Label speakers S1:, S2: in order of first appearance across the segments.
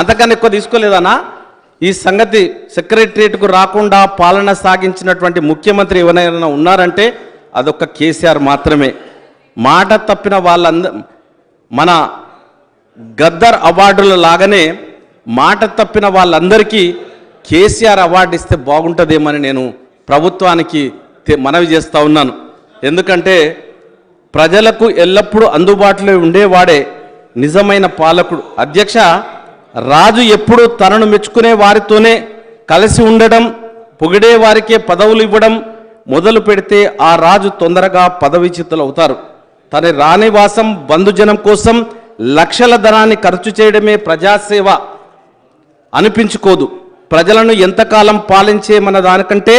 S1: అంతకన్నా ఎక్కువ తీసుకోలేదనా? ఈ సంగతి సెక్రటరియట్కు రాకుండా పాలన సాగించినటువంటి ముఖ్యమంత్రి ఎవరైనా ఉన్నారంటే అదొక్క కేసీఆర్ మాత్రమే. మాట తప్పిన మన గద్దర్ అవార్డుల లాగానే మాట తప్పిన వాళ్ళందరికీ కేసీఆర్ అవార్డు ఇస్తే బాగుంటుందేమని నేను ప్రభుత్వానికి మనవి చేస్తూ ఉన్నాను. ఎందుకంటే ప్రజలకు ఎల్లప్పుడూ అందుబాటులో ఉండేవాడే నిజమైన పాలకుడు. అధ్యక్ష, రాజు ఎప్పుడూ తనను మెచ్చుకునే వారితోనే కలిసి ఉండడం, పొగిడే వారికే పదవులు ఇవ్వడం మొదలు పెడితే ఆ రాజు తొందరగా పదవిచ్యుతులు అవుతారు. తన రాణివాసం బంధుజనం కోసం లక్షల ధనాన్ని ఖర్చు చేయడమే ప్రజాసేవ అనిపించుకోదు. ప్రజలను ఎంతకాలం పాలించేమన్న దానికంటే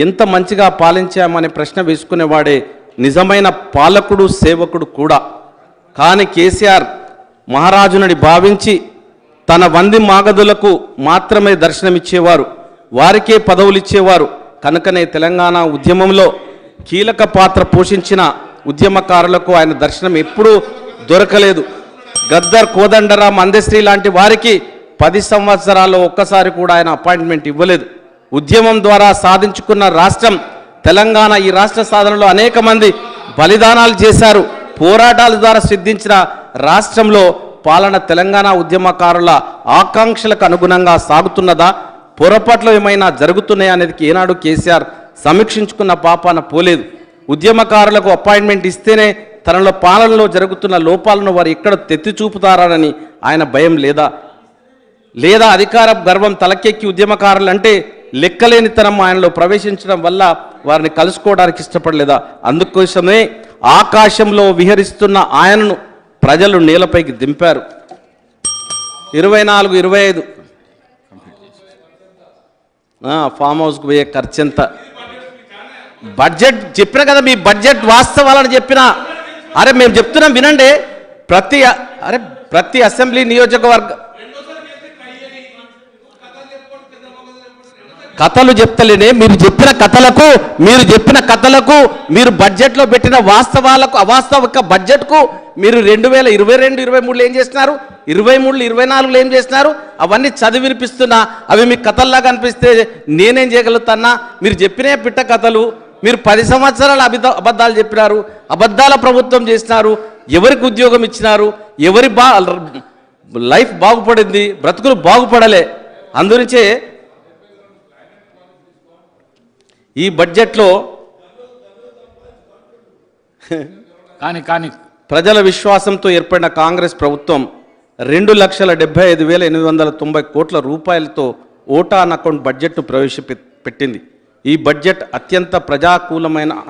S1: ఎంత మంచిగా పాలించామనే ప్రశ్న వేసుకునేవాడే నిజమైన పాలకుడు, సేవకుడు కూడా. కానీ కేసీఆర్ మహారాజునని భావించి తన వంది మాగదులకు మాత్రమే దర్శనమిచ్చేవారు, వారికే పదవులు ఇచ్చేవారు. కనుకనే తెలంగాణ ఉద్యమంలో కీలక పాత్ర పోషించిన ఉద్యమకారులకు ఆయన దర్శనం ఎప్పుడూ దొరకలేదు. గద్దర్, కోదండరాం, అందశ్రీ లాంటి వారికి 10 సంవత్సరాల్లో ఒక్కసారి కూడా ఆయన అపాయింట్మెంట్ ఇవ్వలేదు. ఉద్యమం ద్వారా సాధించుకున్న రాష్ట్రం తెలంగాణ. ఈ రాష్ట్ర సాధనలో అనేక మంది బలిదానాలు చేశారు. పోరాటాల ద్వారా సిద్ధించిన రాష్ట్రంలో పాలన తెలంగాణ ఉద్యమకారుల ఆకాంక్షలకు అనుగుణంగా సాగుతున్నదా, పొరపాట్లు ఏమైనా జరుగుతున్నాయా అనేది ఏనాడు కేసీఆర్ సమీక్షించుకున్న పాపాన పోలేదు. ఉద్యమకారులకు అపాయింట్మెంట్ ఇస్తేనే తనలో పాలనలో జరుగుతున్న లోపాలను వారు ఎక్కడ తెత్తి చూపుతారని ఆయన భయం లేదా అధికార గర్వం తలకెక్కి ఉద్యమకారులు అంటే లెక్కలేనితనం ఆయనలో ప్రవేశించడం వల్ల వారిని కలుసుకోవడానికి ఇష్టపడలేదా? అందుకోసమే ఆకాశంలో విహరిస్తున్న ఆయనను ప్రజలు నేలపైకి దింపారు. 24-25 ఫామ్ హౌస్కు పోయే ఖర్చు ఎంత? బడ్జెట్ చెప్పిన కదా, మీ బడ్జెట్ వాస్తవాలని చెప్పిన. అరే మేము చెప్తున్నాం వినండి. ప్రతి అసెంబ్లీ నియోజకవర్గ కథలు చెప్తలేనే, మీరు చెప్పిన కథలకు మీరు బడ్జెట్లో పెట్టిన వాస్తవాలకు అవాస్తవిక బడ్జెట్కు మీరు 2022-23 ఏం చేస్తున్నారు, 23-24 ఏం చేస్తున్నారు, అవన్నీ చదివి వినిపిస్తున్నా. అవి మీకు కథల్లాగా అనిపిస్తే నేనేం చేయగలుగుతానా? మీరు చెప్పినే పిట్ట కథలు. మీరు 10 సంవత్సరాలు అబద్ధాలు చెప్పినారు, అబద్ధాల ప్రభుత్వం చేసినారు. ఎవరికి ఉద్యోగం ఇచ్చినారు? ఎవరి లైఫ్ బాగుపడింది? బ్రతుకులు బాగుపడలే. అందునుంచే ఈ బడ్జెట్లో
S2: కానీ
S1: ప్రజల విశ్వాసంతో ఏర్పడిన కాంగ్రెస్ ప్రభుత్వం 2,75,890 కోట్ల రూపాయలతో ఓటా ఆన్ అకౌంట్ బడ్జెట్ను ప్రవేశపెట్టింది. ఈ బడ్జెట్ అత్యంత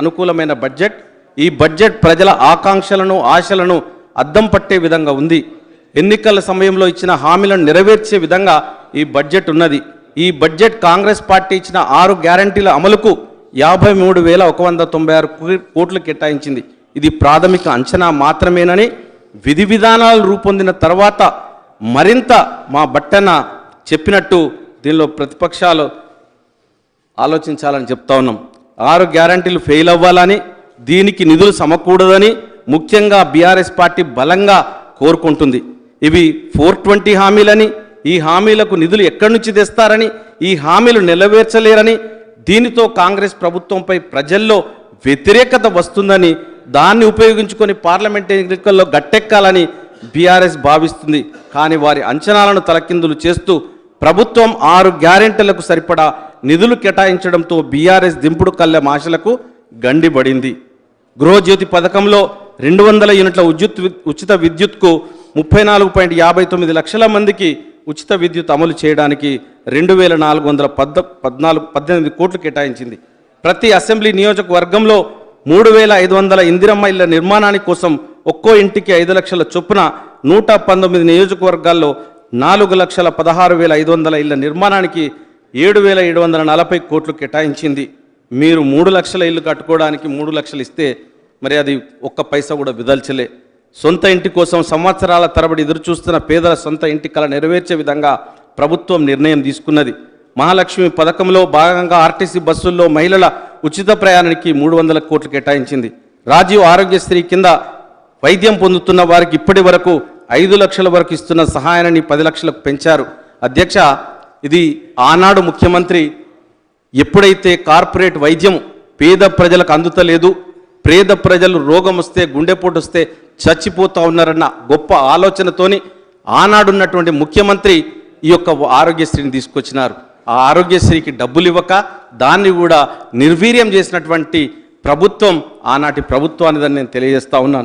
S1: అనుకూలమైన బడ్జెట్. ఈ బడ్జెట్ ప్రజల ఆకాంక్షలను, ఆశలను అద్దం పట్టే విధంగా ఉంది. ఎన్నికల సమయంలో ఇచ్చిన హామీలను నెరవేర్చే విధంగా ఈ బడ్జెట్ ఉన్నది. ఈ బడ్జెట్ కాంగ్రెస్ పార్టీ ఇచ్చిన 6 గ్యారంటీల అమలుకు 53,196 కోట్లు కేటాయించింది. ఇది ప్రాథమిక అంచనా మాత్రమేనని, విధి విధానాలు రూపొందిన తర్వాత మరింత మా బట్టన చెప్పినట్టు దీనిలో ప్రతిపక్షాలు ఆలోచించాలని చెప్తా ఉన్నాం. 6 గ్యారంటీలు ఫెయిల్ అవ్వాలని, దీనికి నిధులు సమకూడదని ముఖ్యంగా బీఆర్ఎస్ పార్టీ బలంగా కోరుకుంటుంది. ఇవి 420 హామీలని, ఈ హామీలకు నిధులు ఎక్కడి నుంచి తెస్తారని, ఈ హామీలు నెరవేర్చలేరని, దీనితో కాంగ్రెస్ ప్రభుత్వంపై ప్రజల్లో వ్యతిరేకత వస్తుందని, దాన్ని ఉపయోగించుకొని పార్లమెంట్ ఎన్నికల్లో గట్టెక్కాలని బీఆర్ఎస్ భావిస్తుంది. కానీ వారి అంచనాలను తలకిందులు చేస్తూ ప్రభుత్వం 6 గ్యారెంటీలకు సరిపడా నిధులు కేటాయించడంతో బీఆర్ఎస్ దింపుడు కళ్ళెం ఆశలకు గండిబడింది. గృహజ్యోతి పథకంలో 200 యూనిట్ల ఉచిత విద్యుత్కు 34.59 లక్షల మందికి ఉచిత విద్యుత్ అమలు చేయడానికి 2,418 కోట్లు కేటాయించింది. ప్రతి అసెంబ్లీ నియోజకవర్గంలో 3,500 ఇందిరమ్మ ఇళ్ల నిర్మాణాని కోసం ఒక్కో ఇంటికి 5 లక్షల చొప్పున 119 నియోజకవర్గాల్లో 4,16,500 ఇళ్ల నిర్మాణానికి 7,740 కోట్లు కేటాయించింది. మీరు 3 లక్షల ఇల్లు కట్టుకోవడానికి 3 లక్షలు ఇస్తే మరి అది ఒక్క పైసా కూడా విదల్చలే. సొంత ఇంటి కోసం సంవత్సరాల తరబడి ఎదురుచూస్తున్న పేదల సొంత ఇంటి కల నెరవేర్చే విధంగా ప్రభుత్వం నిర్ణయం తీసుకున్నది. మహాలక్ష్మి పథకంలో భాగంగా ఆర్టీసీ బస్సుల్లో మహిళల ఉచిత ప్రయాణానికి 300 కోట్లు కేటాయించింది. రాజీవ్ ఆరోగ్యశ్రీ కింద వైద్యం పొందుతున్న వారికి ఇప్పటి వరకు 5 లక్షల వరకు ఇస్తున్న సహాయాన్ని 10 లక్షలకు పెంచారు. అధ్యక్ష, ఇది ఆనాడు ముఖ్యమంత్రి ఎప్పుడైతే కార్పొరేట్ వైద్యం పేద ప్రజలకు అందుతలేదు, పేద ప్రజలు రోగం వస్తే గుండెపోటు వస్తే చచ్చిపోతూ ఉన్నారన్న గొప్ప ఆలోచనతోని ఆనాడున్నటువంటి ముఖ్యమంత్రి ఈ యొక్క ఆరోగ్యశ్రీని తీసుకొచ్చినారు. ఆ ఆరోగ్యశ్రీకి డబ్బులు ఇవ్వక దాన్ని కూడా నిర్వీర్యం చేసినటువంటి ప్రభుత్వం ఆనాటి ప్రభుత్వానిదని నేను తెలియజేస్తా ఉన్నాను.